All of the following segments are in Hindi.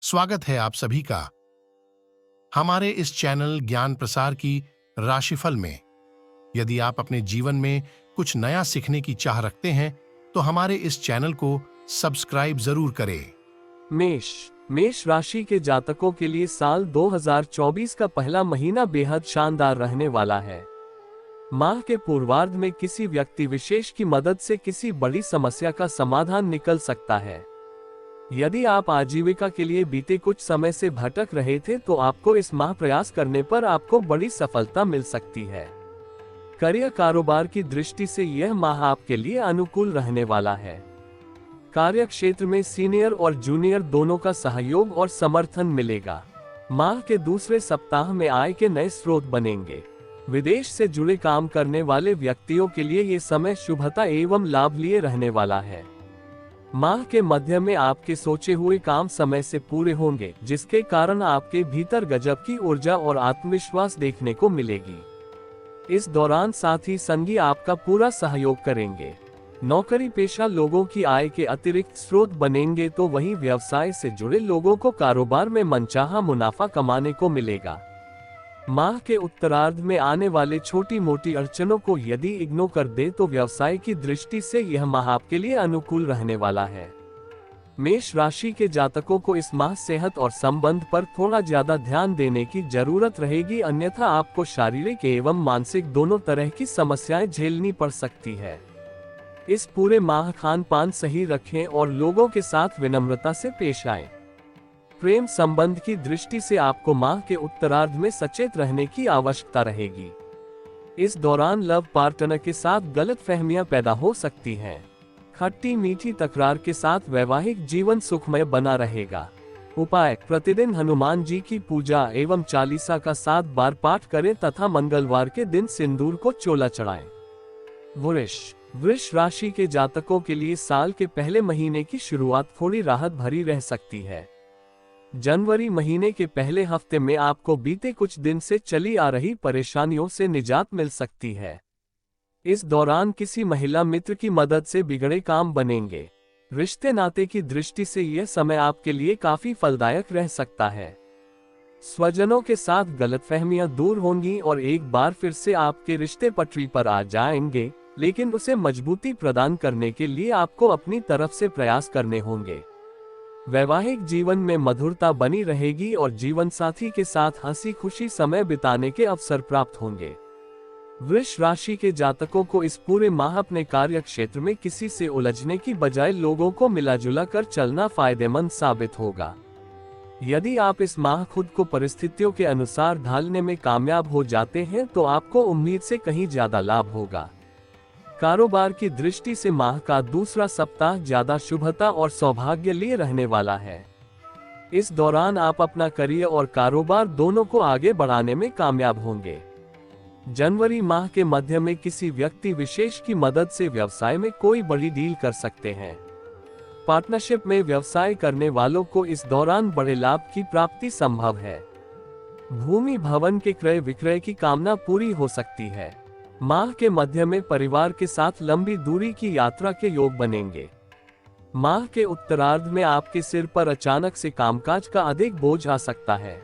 स्वागत है आप सभी का हमारे इस चैनल ज्ञान प्रसार की राशिफल में। यदि आप अपने जीवन में कुछ नया सीखने की चाह रखते हैं तो हमारे इस चैनल को सब्सक्राइब जरूर करें। मेष राशि के जातकों के लिए साल 2024 का पहला महीना बेहद शानदार रहने वाला है। माह के पूर्वार्ध में किसी व्यक्ति विशेष की मदद से किसी बड़ी समस्या का समाधान निकल सकता है। यदि आप आजीविका के लिए बीते कुछ समय से भटक रहे थे तो आपको इस माह प्रयास करने पर आपको बड़ी सफलता मिल सकती है। करियर कारोबार की दृष्टि से यह माह आपके लिए अनुकूल रहने वाला है। कार्य क्षेत्र में सीनियर और जूनियर दोनों का सहयोग और समर्थन मिलेगा। माह के दूसरे सप्ताह में आय के नए स्रोत बनेंगे। विदेश से जुड़े काम करने वाले व्यक्तियों के लिए ये समय शुभता एवं लाभ लिए रहने वाला है। माह के मध्य में आपके सोचे हुए काम समय से पूरे होंगे, जिसके कारण आपके भीतर गजब की ऊर्जा और आत्मविश्वास देखने को मिलेगी। इस दौरान साथी संगी आपका पूरा सहयोग करेंगे। नौकरी पेशा लोगों की आय के अतिरिक्त स्रोत बनेंगे तो वहीं व्यवसाय से जुड़े लोगों को कारोबार में मनचाहा मुनाफा कमाने को मिलेगा। माह के उत्तरार्ध में आने वाले छोटी मोटी अड़चनों को यदि इग्नोर कर दे तो व्यवसाय की दृष्टि से यह माह आपके लिए अनुकूल रहने वाला है। मेष राशि के जातकों को इस माह सेहत और संबंध पर थोड़ा ज्यादा ध्यान देने की जरूरत रहेगी, अन्यथा आपको शारीरिक एवं मानसिक दोनों तरह की समस्याएं झेलनी पड़ सकती है। इस पूरे माह खान पान सही रखें और लोगों के साथ विनम्रता से पेश आएं। प्रेम संबंध की दृष्टि से आपको माह के उत्तरार्ध में सचेत रहने की आवश्यकता रहेगी। इस दौरान लव पार्टनर के साथ गलतफहमियां पैदा हो सकती हैं। खट्टी मीठी तकरार के साथ वैवाहिक जीवन सुखमय बना रहेगा। उपाय: प्रतिदिन हनुमान जी की पूजा एवं चालीसा का 7 बार पाठ करें तथा मंगलवार के दिन सिंदूर को चोला चढ़ाएं। वृष राशि के जातकों के लिए साल के पहले महीने की शुरुआत थोड़ी राहत भरी रह सकती है। जनवरी महीने के पहले हफ्ते में आपको बीते कुछ दिन से चली आ रही परेशानियों से निजात मिल सकती है। इस दौरान किसी महिला मित्र की मदद से बिगड़े काम बनेंगे। रिश्ते नाते की दृष्टि से यह समय आपके लिए काफी फलदायक रह सकता है। स्वजनों के साथ गलतफहमियां दूर होंगी और एक बार फिर से आपके रिश्ते पटरी पर आ जाएंगे, लेकिन उसे मजबूती प्रदान करने के लिए आपको अपनी तरफ से प्रयास करने होंगे। वैवाहिक जीवन में मधुरता बनी रहेगी और जीवन साथी के साथ हंसी खुशी समय बिताने के अवसर प्राप्त होंगे। वृष राशि के जातकों को इस पूरे माह अपने कार्य क्षेत्र में किसी से उलझने की बजाय लोगों को मिलाजुला कर चलना फायदेमंद साबित होगा। यदि आप इस माह खुद को परिस्थितियों के अनुसार ढालने में कामयाब हो जाते हैं तो आपको उम्मीद से कहीं ज्यादा लाभ होगा। कारोबार की दृष्टि से माह का दूसरा सप्ताह ज्यादा शुभता और सौभाग्य लिए रहने वाला है। इस दौरान आप अपना करियर और कारोबार दोनों को आगे बढ़ाने में कामयाब होंगे। जनवरी माह के मध्य में किसी व्यक्ति विशेष की मदद से व्यवसाय में कोई बड़ी डील कर सकते हैं। पार्टनरशिप में व्यवसाय करने वालों को इस दौरान बड़े लाभ की प्राप्ति संभव है। भूमि भवन के क्रय विक्रय की कामना पूरी हो सकती है। माह के मध्य में परिवार के साथ लंबी दूरी की यात्रा के योग बनेंगे। माह के उत्तरार्ध में आपके सिर पर अचानक से कामकाज का अधिक बोझ आ सकता है।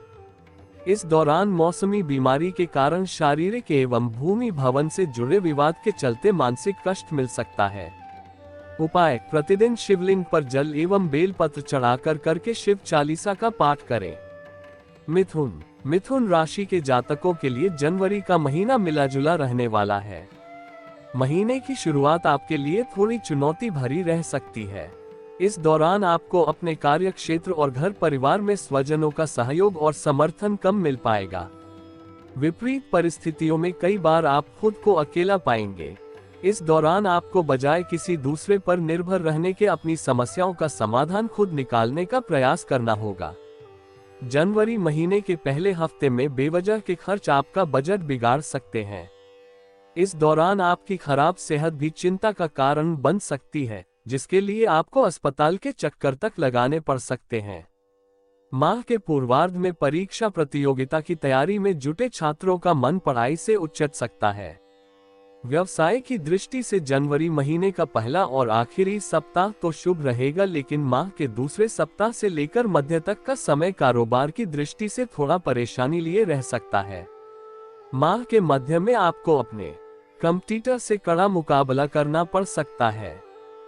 इस दौरान मौसमी बीमारी के कारण शारीरिक एवं भूमि भवन से जुड़े विवाद के चलते मानसिक कष्ट मिल सकता है। उपाय: प्रतिदिन शिवलिंग पर जल एवं बेलपत्र चढ़ाकर करके शिव चालीसा का पाठ करें। मिथुन राशि के जातकों के लिए जनवरी का महीना मिलाजुला रहने वाला है। महीने की शुरुआत आपके लिए थोड़ी चुनौती भरी रह सकती है। इस दौरान आपको अपने कार्य क्षेत्र और घर परिवार में स्वजनों का सहयोग और समर्थन कम मिल पाएगा। विपरीत परिस्थितियों में कई बार आप खुद को अकेला पाएंगे। इस दौरान आपको बजाय किसी दूसरे पर निर्भर रहने के अपनी समस्याओं का समाधान खुद निकालने का प्रयास करना होगा। जनवरी महीने के पहले हफ्ते में बेवजह के खर्च आपका बजट बिगाड़ सकते हैं। इस दौरान आपकी खराब सेहत भी चिंता का कारण बन सकती है, जिसके लिए आपको अस्पताल के चक्कर तक लगाने पड़ सकते हैं। माह के पूर्वार्ध में परीक्षा प्रतियोगिता की तैयारी में जुटे छात्रों का मन पढ़ाई से उचट सकता है। व्यवसाय की दृष्टि से जनवरी महीने का पहला और आखिरी सप्ताह तो शुभ रहेगा, लेकिन माह के दूसरे सप्ताह से लेकर मध्य तक का समय कारोबार की दृष्टि से थोड़ा परेशानी लिए रह सकता है। माह के मध्य में आपको अपने कंपटीटर से कड़ा मुकाबला करना पड़ सकता है।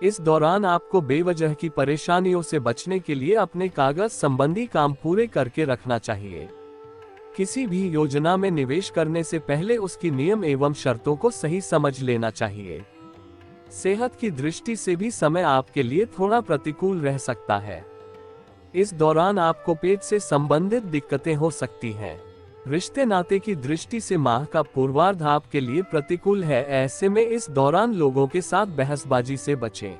इस दौरान आपको बेवजह की परेशानियों से बचने के लिए अपने कागज संबंधी काम पूरे करके रखना चाहिए। किसी भी योजना में निवेश करने से पहले उसकी नियम एवं शर्तों को सही समझ लेना चाहिए। सेहत की दृष्टि से भी समय आपके लिए थोड़ा प्रतिकूल रह सकता है। इस दौरान आपको पेट से संबंधित दिक्कतें हो सकती हैं। रिश्ते नाते की दृष्टि से माह का पूर्वार्ध आपके लिए प्रतिकूल है। ऐसे में इस दौरान लोगों के साथ बहसबाजी से बचें।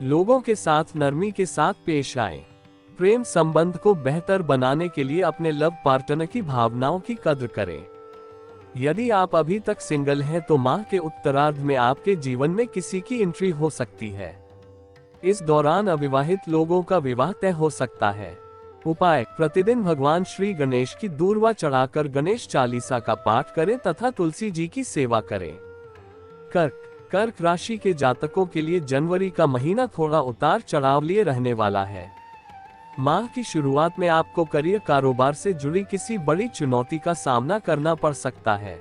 लोगों के साथ नरमी के साथ पेश आएं। प्रेम संबंध को बेहतर बनाने के लिए अपने लव पार्टनर की भावनाओं की कद्र करें। यदि आप अभी तक सिंगल हैं तो माह के उत्तरार्ध में आपके जीवन में किसी की एंट्री हो सकती है। इस दौरान अविवाहित लोगों का विवाह तय हो सकता है। उपाय: प्रतिदिन भगवान श्री गणेश की दूर्वा चढ़ाकर गणेश चालीसा का पाठ करें तथा तुलसी जी की सेवा करें। कर्क राशि के जातकों के लिए जनवरी का महीना थोड़ा उतार चढ़ाव लिए रहने वाला है। माह की शुरुआत में आपको करियर कारोबार से जुड़ी किसी बड़ी चुनौती का सामना करना पड़ सकता है।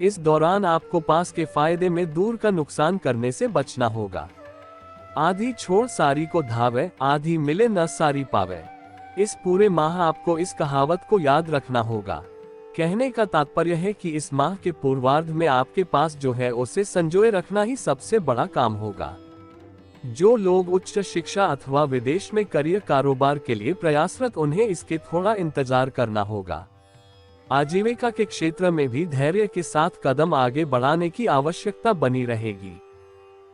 इस दौरान आपको पास के फायदे में दूर का नुकसान करने से बचना होगा। आधी छोड़ सारी को धावे, आधी मिले न सारी पावे। इस पूरे माह आपको इस कहावत को याद रखना होगा। कहने का तात्पर्य है कि इस माह के पूर्वार्ध में आपके पास जो है उसे संजोए रखना ही सबसे बड़ा काम होगा। जो लोग उच्च शिक्षा अथवा विदेश में करियर कारोबार के लिए प्रयासरत, उन्हें इसके थोड़ा इंतजार करना होगा। आजीविका के क्षेत्र में भी धैर्य के साथ कदम आगे बढ़ाने की आवश्यकता बनी रहेगी।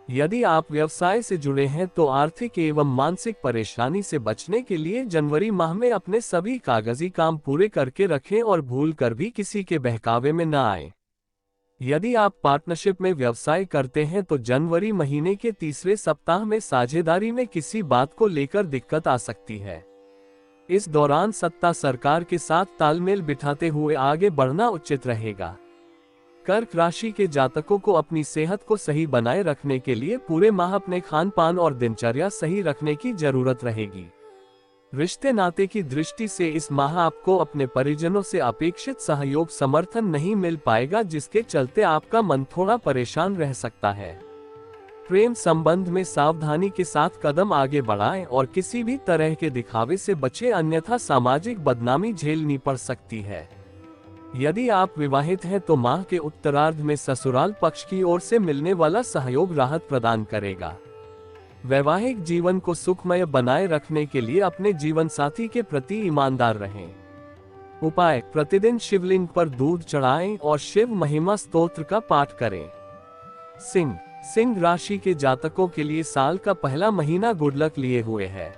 यदि आप व्यवसाय से जुड़े हैं तो आर्थिक एवं मानसिक परेशानी से बचने के लिए जनवरी माह में अपने सभी कागजी काम पूरे करके रखें और भूल कर भी किसी के बहकावे में न आए। यदि आप पार्टनरशिप में व्यवसाय करते हैं तो जनवरी महीने के तीसरे सप्ताह में साझेदारी में किसी बात को लेकर दिक्कत आ सकती है। इस दौरान सत्ता सरकार के साथ तालमेल बिठाते हुए आगे बढ़ना उचित रहेगा। कर्क राशि के जातकों को अपनी सेहत को सही बनाए रखने के लिए पूरे माह अपने खान पान और दिनचर्या सही रखने की जरूरत रहेगी। रिश्ते नाते की दृष्टि से इस माह आपको अपने परिजनों से अपेक्षित सहयोग समर्थन नहीं मिल पाएगा, जिसके चलते आपका मन थोड़ा परेशान रह सकता है। प्रेम संबंध में सावधानी के साथ कदम आगे बढ़ाएं और किसी भी तरह के दिखावे से बचें, अन्यथा सामाजिक बदनामी झेलनी पड़ सकती है। यदि आप विवाहित हैं तो माह के उत्तरार्ध में ससुराल पक्ष की ओर से मिलने वाला सहयोग राहत प्रदान करेगा। वैवाहिक जीवन को सुखमय बनाए रखने के लिए अपने जीवन साथी के प्रति ईमानदार रहें। उपाय: प्रतिदिन शिवलिंग पर दूध चढ़ाएं और शिव महिमा स्तोत्र का पाठ करें। सिंह राशि के जातकों के लिए साल का पहला महीना गुड लक लिए हुए है।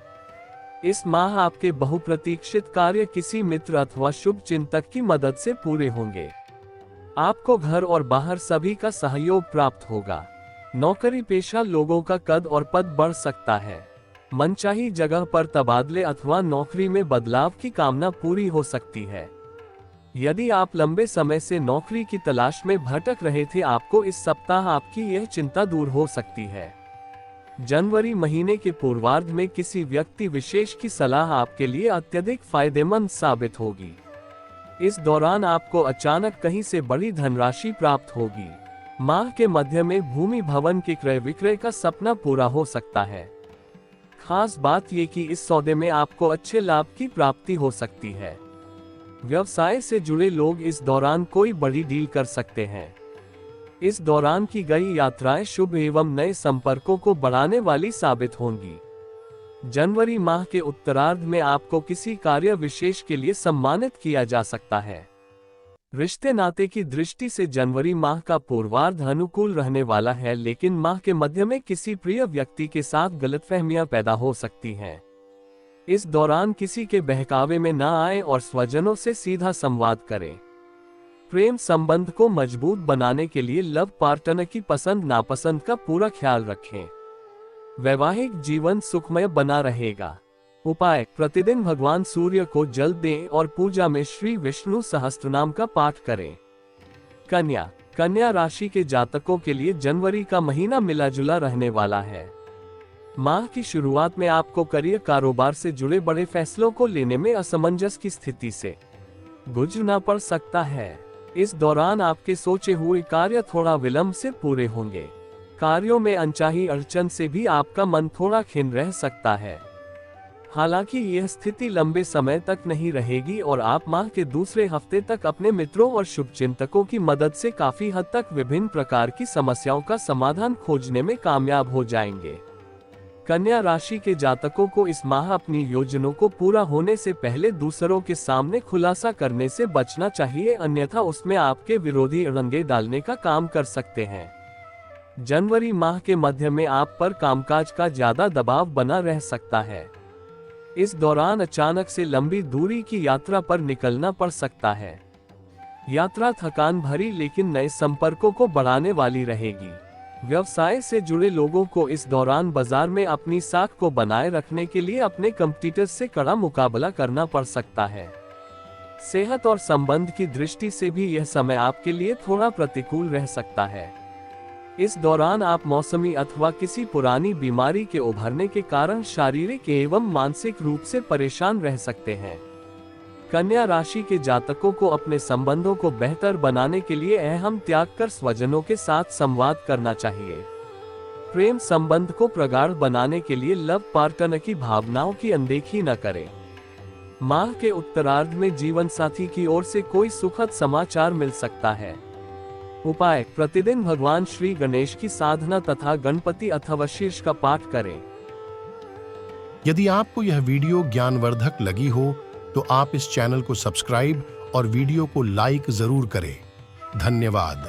इस माह आपके बहुप्रतीक्षित कार्य किसी मित्र अथवा शुभ चिंतक की मदद से पूरे होंगे। आपको घर और बाहर सभी का सहयोग प्राप्त होगा। नौकरी पेशा लोगों का कद और पद बढ़ सकता है। मनचाही जगह पर तबादले अथवा नौकरी में बदलाव की कामना पूरी हो सकती है। यदि आप लंबे समय से नौकरी की तलाश में भटक रहे थे, आपको इस सप्ताह आपकी यह चिंता दूर हो सकती है। जनवरी महीने के पूर्वार्ध में किसी व्यक्ति विशेष की सलाह आपके लिए अत्यधिक फायदेमंद साबित होगी। इस दौरान आपको अचानक कहीं से बड़ी धनराशि प्राप्त होगी। माह के मध्य में भूमि भवन के क्रय विक्रय का सपना पूरा हो सकता है। खास बात यह कि इस सौदे में आपको अच्छे लाभ की प्राप्ति हो सकती है। व्यवसाय से जुड़े लोग इस दौरान कोई बड़ी डील कर सकते हैं। इस दौरान की गई यात्राएं शुभ एवं नए संपर्कों को बढ़ाने वाली साबित होंगी। जनवरी माह के उत्तरार्ध में आपको किसी कार्य विशेष के लिए सम्मानित किया जा सकता है। रिश्ते नाते की दृष्टि से जनवरी माह का पूर्वार्ध अनुकूल रहने वाला है, लेकिन माह के मध्य में किसी प्रिय व्यक्ति के साथ गलतफहमियां पैदा हो सकती हैं। इस दौरान किसी के बहकावे में न आए और स्वजनों से सीधा संवाद करें। प्रेम संबंध को मजबूत बनाने के लिए लव पार्टनर की पसंद नापसंद का पूरा ख्याल रखें। वैवाहिक जीवन सुखमय बना रहेगा। उपाय: प्रतिदिन भगवान सूर्य को जल दें और पूजा में श्री विष्णु सहस्त्रनाम का पाठ करें। कन्या राशि के जातकों के लिए जनवरी का महीना मिला जुला रहने वाला है। माह की शुरुआत में आपको करियर कारोबार से जुड़े बड़े फैसलों को लेने में असमंजस की स्थिति से गुजरना पड़ सकता है। इस दौरान आपके सोचे हुए कार्य थोड़ा विलंब से पूरे होंगे। कार्यों में अनचाही अड़चन से भी आपका मन थोड़ा खिन्न रह सकता है। हालांकि यह स्थिति लंबे समय तक नहीं रहेगी और आप माह के दूसरे हफ्ते तक अपने मित्रों और शुभचिंतकों की मदद से काफी हद तक विभिन्न प्रकार की समस्याओं का समाधान खोजने में कामयाब हो जाएंगे। कन्या राशि के जातकों को इस माह अपनी योजनाओं को पूरा होने से पहले दूसरों के सामने खुलासा करने से बचना चाहिए, अन्यथा उसमें आपके विरोधी रंगे डालने का काम कर सकते हैं। जनवरी माह के मध्य में आप पर कामकाज का ज्यादा दबाव बना रह सकता है। इस दौरान अचानक से लंबी दूरी की यात्रा पर निकलना पड़ सकता है। यात्रा थकान भरी लेकिन नए संपर्कों को बढ़ाने वाली रहेगी। व्यवसाय से जुड़े लोगों को इस दौरान बाजार में अपनी साख को बनाए रखने के लिए अपने कंपटीटर से कड़ा मुकाबला करना पड़ सकता है। सेहत और संबंध की दृष्टि से भी यह समय आपके लिए थोड़ा प्रतिकूल रह सकता है। इस दौरान आप मौसमी अथवा किसी पुरानी बीमारी के उभरने के कारण शारीरिक एवं मानसिक रूप से परेशान रह सकते हैं। कन्या राशि के जातकों को अपने संबंधों को बेहतर बनाने के लिए अहम त्याग कर स्वजनों के साथ संवाद करना चाहिए। प्रेम संबंध को प्रगाढ़ बनाने के लिए लव पार्टनर की भावनाओं की अनदेखी न करें। माह के उत्तरार्ध में जीवन साथी की ओर से कोई सुखद समाचार मिल सकता है। उपाय: प्रतिदिन भगवान श्री गणेश की साधना तथा गणपति अथवा शीर्ष का पाठ करें। यदि आपको यह वीडियो ज्ञानवर्धक लगी हो तो आप इस चैनल को सब्सक्राइब और वीडियो को लाइक जरूर करें। धन्यवाद।